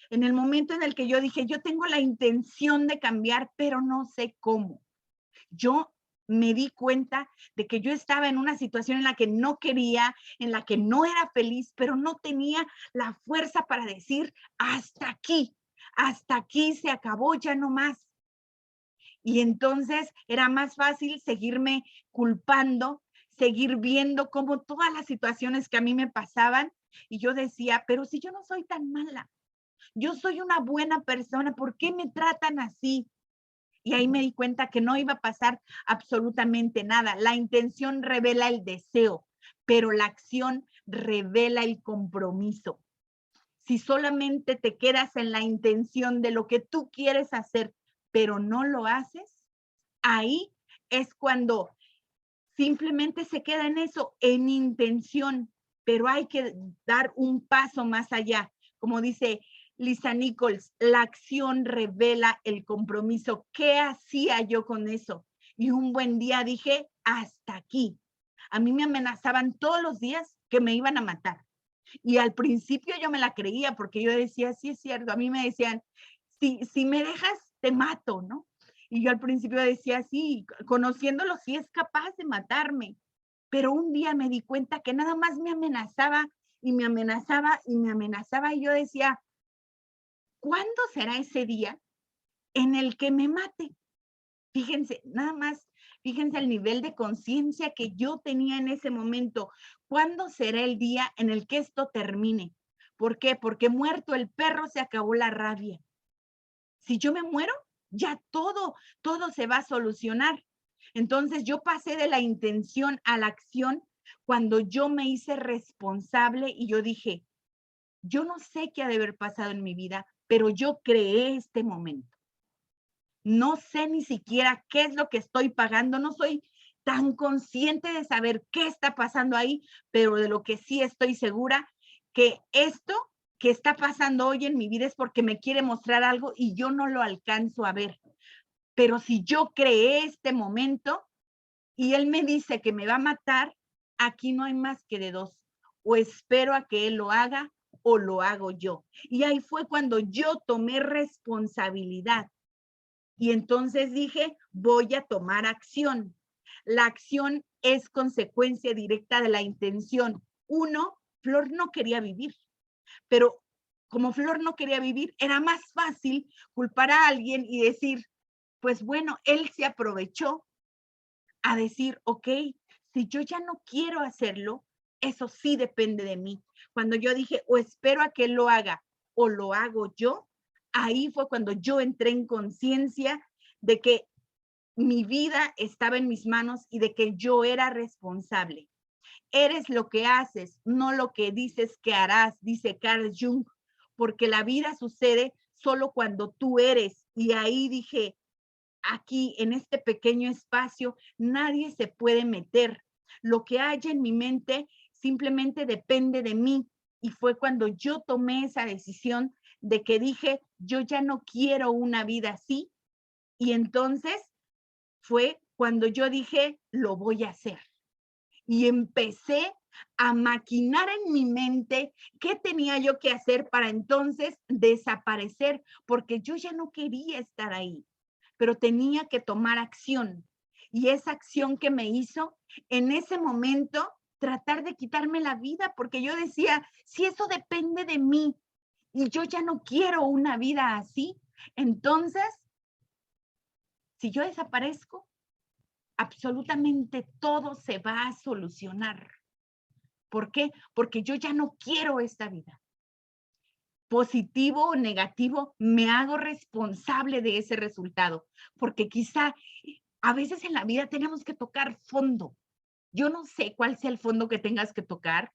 En el momento en el que yo dije, yo tengo la intención de cambiar, pero no sé cómo. Yo me di cuenta de que yo estaba en una situación en la que no quería, en la que no era feliz, pero no tenía la fuerza para decir, hasta aquí se acabó, ya no más. Y entonces era más fácil seguirme culpando, seguir viendo cómo todas las situaciones que a mí me pasaban, y yo decía, pero si yo no soy tan mala, yo soy una buena persona, ¿por qué me tratan así? Y ahí me di cuenta que no iba a pasar absolutamente nada. La intención revela el deseo, pero la acción revela el compromiso. Si solamente te quedas en la intención de lo que tú quieres hacer, pero no lo haces, ahí es cuando simplemente se queda en eso, en intención, pero hay que dar un paso más allá. Como dice Lisa Nichols, la acción revela el compromiso. ¿Qué hacía yo con eso? Y un buen día dije, hasta aquí. A mí me amenazaban todos los días que me iban a matar. Y al principio yo me la creía porque yo decía, sí es cierto. A mí me decían, si me dejas, te mato, ¿no? Y yo al principio decía, sí, conociéndolo, sí es capaz de matarme. Pero un día me di cuenta que nada más me amenazaba y me amenazaba y me amenazaba. Y yo decía, ¿cuándo será ese día en el que me mate? Fíjense, nada más, fíjense el nivel de conciencia que yo tenía en ese momento. ¿Cuándo será el día en el que esto termine? ¿Por qué? Porque muerto el perro se acabó la rabia. Si yo me muero, ya todo se va a solucionar. Entonces yo pasé de la intención a la acción cuando yo me hice responsable y yo dije, yo no sé qué ha de haber pasado en mi vida, pero yo creé este momento. No sé ni siquiera qué es lo que estoy pagando, no soy tan consciente de saber qué está pasando ahí, pero de lo que sí estoy segura, que esto que está pasando hoy en mi vida es porque me quiere mostrar algo y yo no lo alcanzo a ver. Pero si yo creé este momento y él me dice que me va a matar, aquí no hay más que de dos. O espero a que él lo haga o lo hago yo. Y ahí fue cuando yo tomé responsabilidad. Y entonces dije, voy a tomar acción. La acción es consecuencia directa de la intención. Uno, Flor no quería vivir, pero como Flor no quería vivir, era más fácil culpar a alguien y decir, pues bueno, él se aprovechó a decir, ok, si yo ya no quiero hacerlo, eso sí depende de mí. Cuando yo dije, o espero a que él lo haga o lo hago yo, ahí fue cuando yo entré en conciencia de que mi vida estaba en mis manos y de que yo era responsable. Eres lo que haces, no lo que dices que harás, dice Carl Jung, porque la vida sucede solo cuando tú eres. Y ahí dije, aquí en este pequeño espacio nadie se puede meter. Lo que haya en mi mente simplemente depende de mí. Y fue cuando yo tomé esa decisión de que dije, yo ya no quiero una vida así. Y entonces fue cuando yo dije, lo voy a hacer. Y empecé a maquinar en mi mente qué tenía yo que hacer para entonces desaparecer, porque yo ya no quería estar ahí, pero tenía que tomar acción. Y esa acción que me hizo en ese momento, tratar de quitarme la vida, porque yo decía, si eso depende de mí y yo ya no quiero una vida así, entonces, si yo desaparezco, absolutamente todo se va a solucionar. ¿Por qué? Porque yo ya no quiero esta vida. Positivo o negativo, me hago responsable de ese resultado, porque quizá a veces en la vida tenemos que tocar fondo. Yo no sé cuál sea el fondo que tengas que tocar.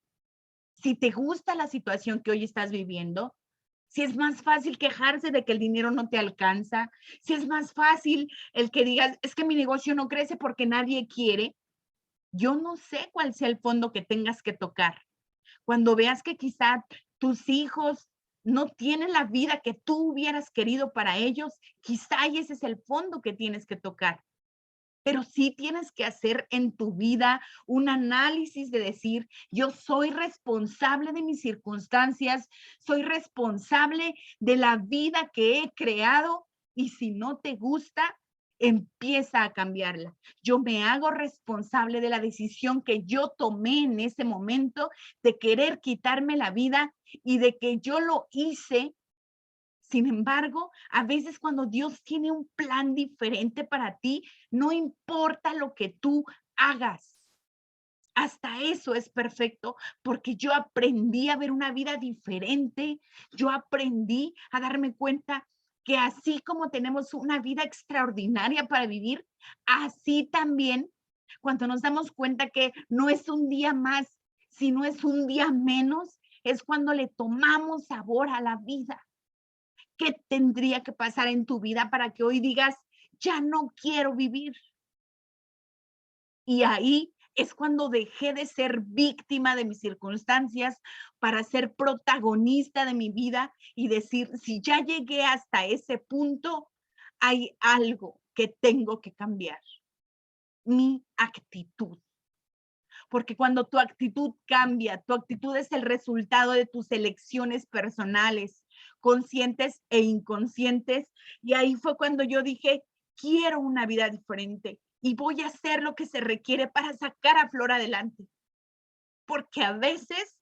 Si te gusta la situación que hoy estás viviendo, si es más fácil quejarse de que el dinero no te alcanza, si es más fácil el que digas, es que mi negocio no crece porque nadie quiere. Yo no sé cuál sea el fondo que tengas que tocar. Cuando veas que quizá tus hijos no tienen la vida que tú hubieras querido para ellos, quizá ese es el fondo que tienes que tocar. Pero sí tienes que hacer en tu vida un análisis de decir, yo soy responsable de mis circunstancias, soy responsable de la vida que he creado y si no te gusta, empieza a cambiarla. Yo me hago responsable de la decisión que yo tomé en ese momento de querer quitarme la vida y de que yo lo hice. Sin embargo, a veces cuando Dios tiene un plan diferente para ti, no importa lo que tú hagas. Hasta eso es perfecto porque yo aprendí a ver una vida diferente. Yo aprendí a darme cuenta que así como tenemos una vida extraordinaria para vivir, así también cuando nos damos cuenta que no es un día más, sino es un día menos, es cuando le tomamos sabor a la vida. ¿Qué tendría que pasar en tu vida para que hoy digas, ya no quiero vivir? Y ahí es cuando dejé de ser víctima de mis circunstancias para ser protagonista de mi vida y decir, si ya llegué hasta ese punto, hay algo que tengo que cambiar, mi actitud. Porque cuando tu actitud cambia, tu actitud es el resultado de tus elecciones personales, conscientes e inconscientes. Y ahí fue cuando yo dije, quiero una vida diferente y voy a hacer lo que se requiere para sacar a Flor adelante. Porque a veces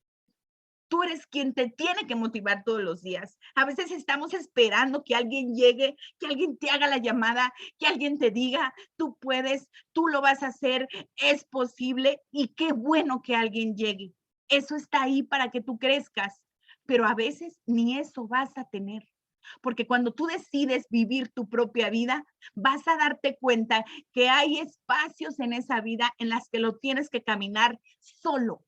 tú eres quien te tiene que motivar todos los días. A veces estamos esperando que alguien llegue, que alguien te haga la llamada, que alguien te diga, tú puedes, tú lo vas a hacer, es posible y qué bueno que alguien llegue. Eso está ahí para que tú crezcas, pero a veces ni eso vas a tener. Porque cuando tú decides vivir tu propia vida, vas a darte cuenta que hay espacios en esa vida en las que lo tienes que caminar solo,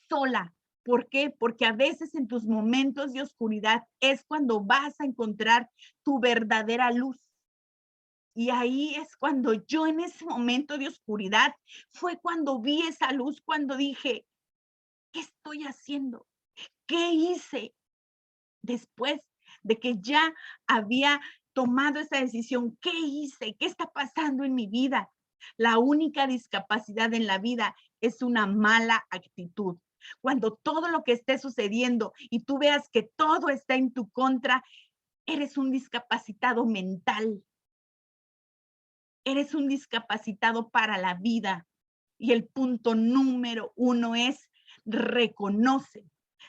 sola. ¿Por qué? Porque a veces en tus momentos de oscuridad es cuando vas a encontrar tu verdadera luz. Y ahí es cuando yo en ese momento de oscuridad fue cuando vi esa luz, cuando dije, ¿qué estoy haciendo? ¿Qué hice? Después de que ya había tomado esa decisión, ¿qué hice? ¿Qué está pasando en mi vida? La única discapacidad en la vida es una mala actitud. Cuando todo lo que esté sucediendo y tú veas que todo está en tu contra, eres un discapacitado mental. Eres un discapacitado para la vida. Y el punto número uno es reconoce.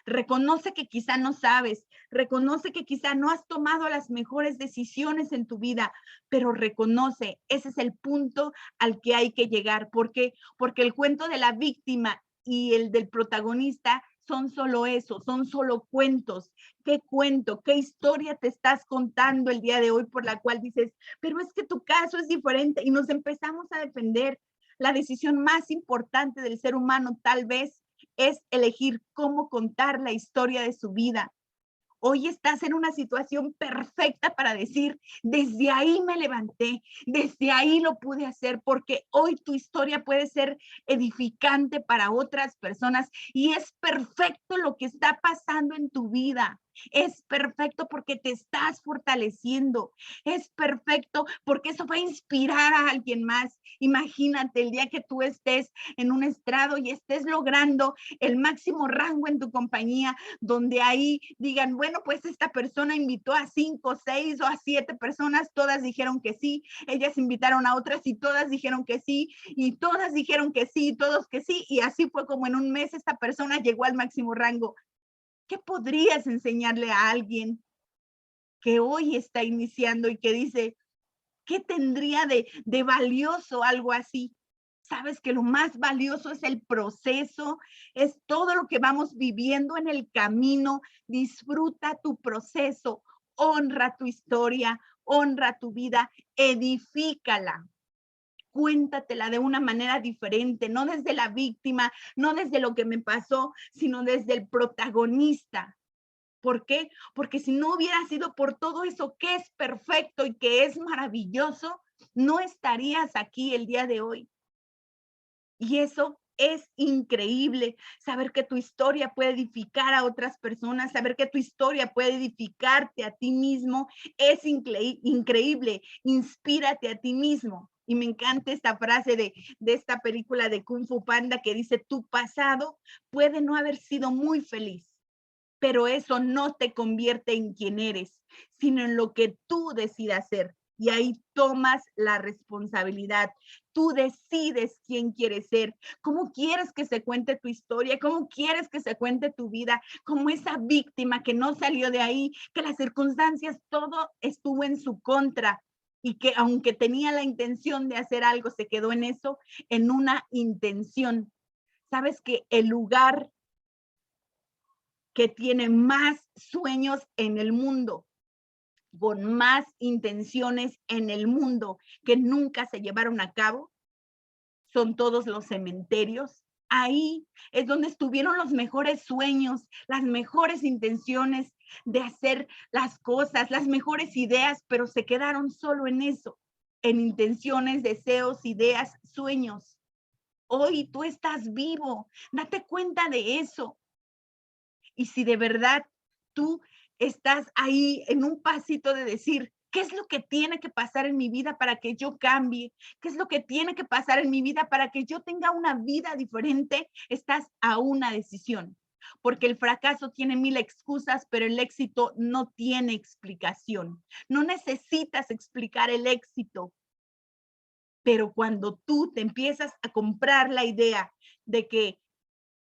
Reconoce que quizá no sabes, reconoce que quizá no has tomado las mejores decisiones en tu vida, pero reconoce, ese es el punto al que hay que llegar. ¿Por qué? Porque el cuento de la víctima y el del protagonista son solo eso, son solo cuentos. ¿Qué cuento? ¿Qué historia te estás contando el día de hoy por la cual dices, pero es que tu caso es diferente y nos empezamos a defender? La decisión más importante del ser humano tal vez es elegir cómo contar la historia de su vida. Hoy estás en una situación perfecta para decir, desde ahí me levanté, desde ahí lo pude hacer, porque hoy tu historia puede ser edificante para otras personas y es perfecto lo que está pasando en tu vida. Es perfecto porque te estás fortaleciendo. Es perfecto porque eso va a inspirar a alguien más. Imagínate el día que tú estés en un estrado y estés logrando el máximo rango en tu compañía, donde ahí digan, bueno, pues esta persona invitó a 5, 6 o a 7 personas, todas dijeron que sí, ellas invitaron a otras y todas dijeron que sí, y todas dijeron que sí, todos que sí, y así fue como en un mes esta persona llegó al máximo rango. ¿Qué podrías enseñarle a alguien que hoy está iniciando y que dice, ¿qué tendría de valioso algo así? Sabes que lo más valioso es el proceso, es todo lo que vamos viviendo en el camino. Disfruta tu proceso, honra tu historia, honra tu vida, edifícala. Cuéntatela de una manera diferente, no desde la víctima, no desde lo que me pasó, sino desde el protagonista. ¿Por qué? Porque si no hubiera sido por todo eso que es perfecto y que es maravilloso, no estarías aquí el día de hoy. Y eso es increíble, saber que tu historia puede edificar a otras personas, saber que tu historia puede edificarte a ti mismo, es increíble, inspírate a ti mismo. Y me encanta esta frase de esta película de Kung Fu Panda que dice, tu pasado puede no haber sido muy feliz, pero eso no te convierte en quien eres, sino en lo que tú decidas ser. Y ahí tomas la responsabilidad. Tú decides quién quieres ser, cómo quieres que se cuente tu historia, cómo quieres que se cuente tu vida, como esa víctima que no salió de ahí, que las circunstancias, todo estuvo en su contra y que aunque tenía la intención de hacer algo, se quedó en eso, en una intención. Sabes que el lugar que tiene más sueños en el mundo, con más intenciones en el mundo que nunca se llevaron a cabo, son todos los cementerios. Ahí es donde estuvieron los mejores sueños, las mejores intenciones de hacer las cosas, las mejores ideas, pero se quedaron solo en eso, en intenciones, deseos, ideas, sueños. Hoy tú estás vivo, date cuenta de eso. Y si de verdad tú estás ahí en un pasito de decir, ¿qué es lo que tiene que pasar en mi vida para que yo cambie? ¿Qué es lo que tiene que pasar en mi vida para que yo tenga una vida diferente? Estás a una decisión, porque el fracaso tiene 1000 excusas, pero el éxito no tiene explicación. No necesitas explicar el éxito, pero cuando tú te empiezas a comprar la idea de que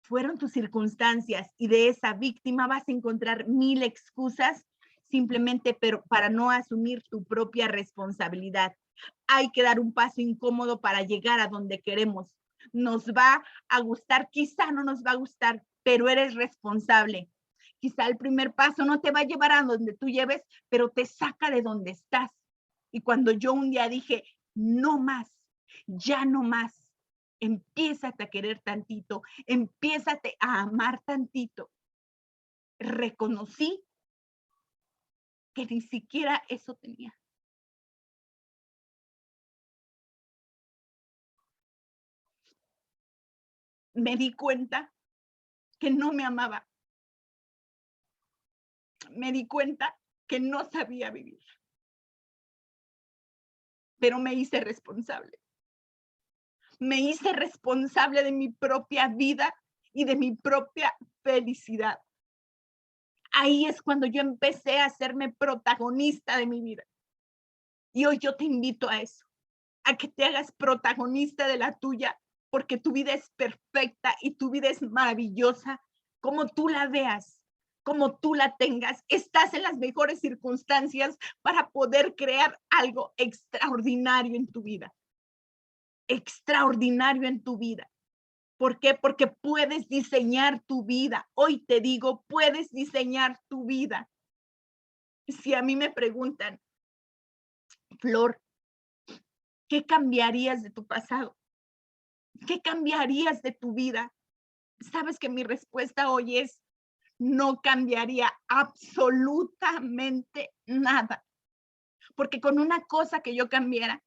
fueron tus circunstancias y de esa víctima vas a encontrar 1000 excusas simplemente pero para no asumir tu propia responsabilidad. Hay que dar un paso incómodo para llegar a donde queremos. Nos va a gustar, quizá no nos va a gustar, pero eres responsable. Quizá el primer paso no te va a llevar a donde tú lleves, pero te saca de donde estás. Y cuando yo un día dije, no más, ya no más, empiézate a querer tantito, empiézate a amar tantito. Reconocí que ni siquiera eso tenía. Me di cuenta que no me amaba. Me di cuenta que no sabía vivir, pero me hice responsable. Me hice responsable de mi propia vida y de mi propia felicidad. Ahí es cuando yo empecé a hacerme protagonista de mi vida. Y hoy yo te invito a eso, a que te hagas protagonista de la tuya, porque tu vida es perfecta y tu vida es maravillosa, como tú la veas, como tú la tengas. Estás en las mejores circunstancias para poder crear algo extraordinario en tu vida. Extraordinario en tu vida. ¿Por qué? Porque puedes diseñar tu vida. Hoy te digo, puedes diseñar tu vida. Si a mí me preguntan, Flor, ¿qué cambiarías de tu pasado? ¿Qué cambiarías de tu vida? Sabes que mi respuesta hoy es, no cambiaría absolutamente nada. Porque con una cosa que yo cambiara,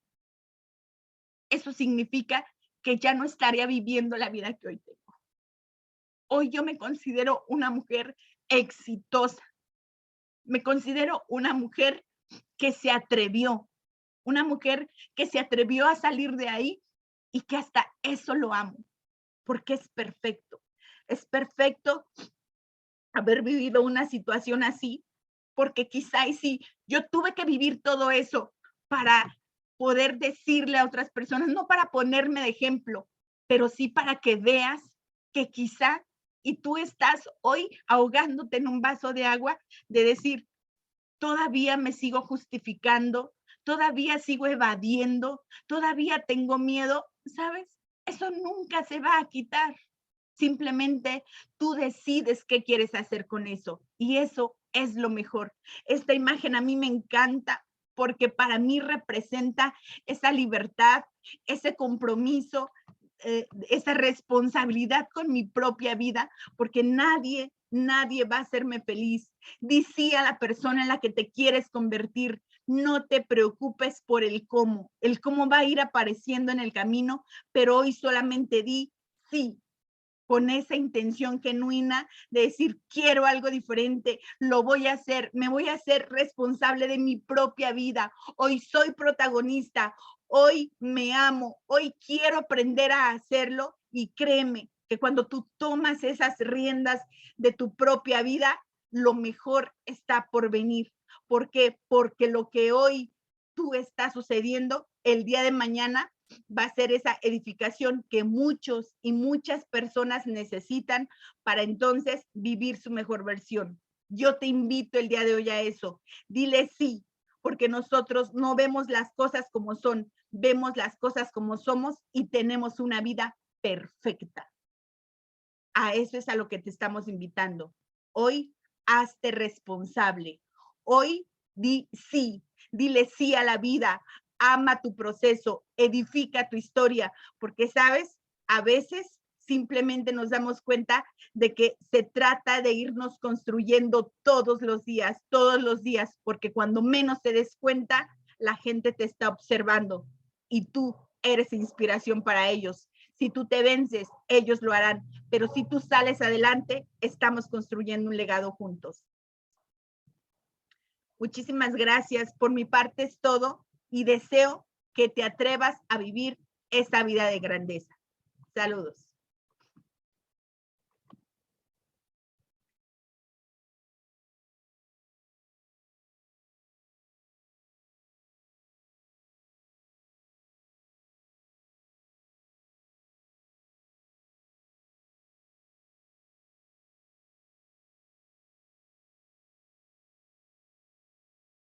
eso significa que ya no estaría viviendo la vida que hoy tengo. Hoy yo me considero una mujer exitosa. Me considero una mujer que se atrevió, una mujer que se atrevió a salir de ahí y que hasta eso lo amo, porque es perfecto. Es perfecto haber vivido una situación así, porque quizá y sí, yo tuve que vivir todo eso para poder decirle a otras personas, no para ponerme de ejemplo, pero sí para que veas que quizá y tú estás hoy ahogándote en un vaso de agua, de decir, todavía me sigo justificando, todavía sigo evadiendo, todavía tengo miedo, ¿sabes? Eso nunca se va a quitar. Simplemente tú decides qué quieres hacer con eso y eso es lo mejor. Esta imagen a mí me encanta porque para mí representa esa libertad, ese compromiso, esa responsabilidad con mi propia vida, porque nadie va a hacerme feliz. Di sí a la persona en la que te quieres convertir. No te preocupes por el cómo va a ir apareciendo en el camino, pero hoy solamente di sí, con esa intención genuina de decir, quiero algo diferente, lo voy a hacer, me voy a hacer responsable de mi propia vida. Hoy soy protagonista, hoy me amo, hoy quiero aprender a hacerlo y créeme que cuando tú tomas esas riendas de tu propia vida, lo mejor está por venir. ¿Por qué? Porque lo que hoy tú está sucediendo, el día de mañana va a ser esa edificación que muchos y muchas personas necesitan para entonces vivir su mejor versión. Yo te invito el día de hoy a eso. Dile sí, porque nosotros no vemos las cosas como son, vemos las cosas como somos y tenemos una vida perfecta. A eso es a lo que te estamos invitando. Hoy, hazte responsable. Hoy, di sí, dile sí a la vida, ama tu proceso, edifica tu historia, porque sabes, a veces simplemente nos damos cuenta de que se trata de irnos construyendo todos los días, porque cuando menos te des cuenta, la gente te está observando y tú eres inspiración para ellos. Si tú te vences, ellos lo harán, pero si tú sales adelante, estamos construyendo un legado juntos. Muchísimas gracias. Por mi parte es todo y deseo que te atrevas a vivir esa vida de grandeza. Saludos.